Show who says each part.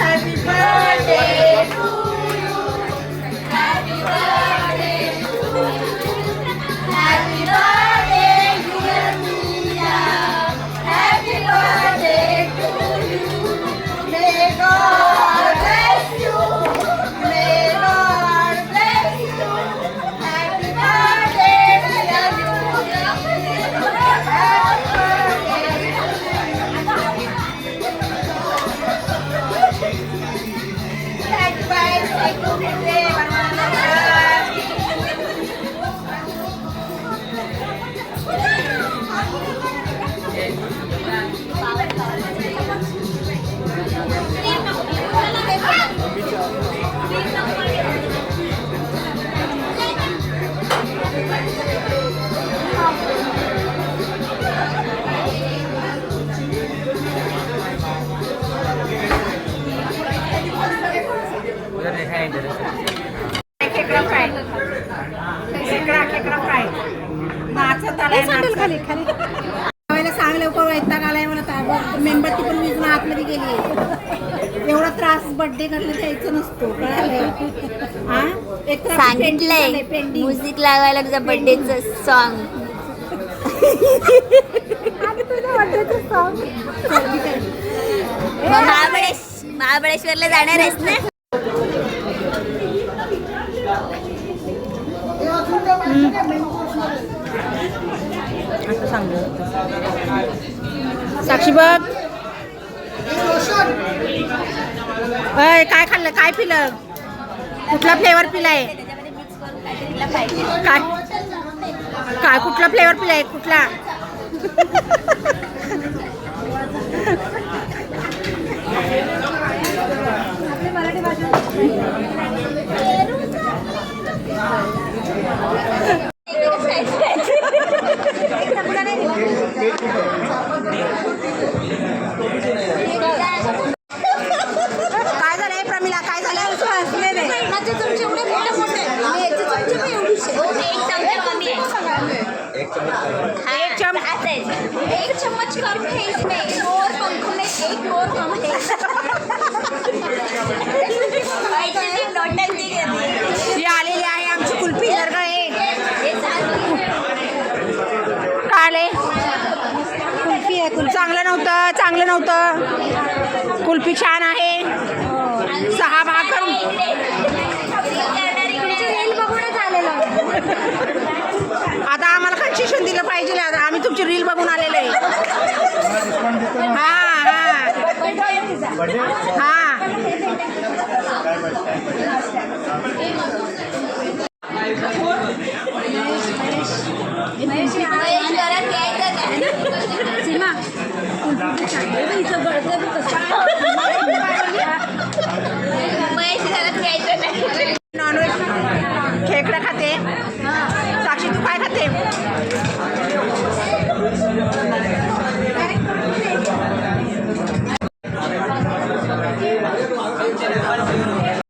Speaker 1: Happy birthday to you. Happy birthday to you. Happy birthday dear Mia. Happy birthday to you. May God bless you. May God bless you. Happy birthday dear Mia. Happy
Speaker 2: खाली खाली सांग लवकर वैताग आलाय मला मेंबरची पण वीज आतमध्ये गेली एवढा त्रास बर्थडे करला द्यायचं नसतो कळालं हा एक
Speaker 3: सांगितलंय म्युझिक लावायला तुझा बर्थडेचं सॉन्ग महाबळेश्वरला जाणार आहेस ना
Speaker 2: साक्षी बघ काय खाल्लं काय पिलं कुठला फ्लेवर पिलाय काय काय कुठला फ्लेवर पिलाय कुठला काय झालंय प्रमिला काय झालं
Speaker 1: एक चम्मच कम है इसमें और पंखों में एक और कम है
Speaker 2: ही आलेली आहे आमची कुल्फी जर काय कुल्फी आहे चांगलं नव्हतं कुल्फी छान आहे 6 भाग करून आता आम्हाला कन्सेशन दिलं पाहिजे आता आम्ही तुमची रील बघून आलेलो आहे
Speaker 3: सीमा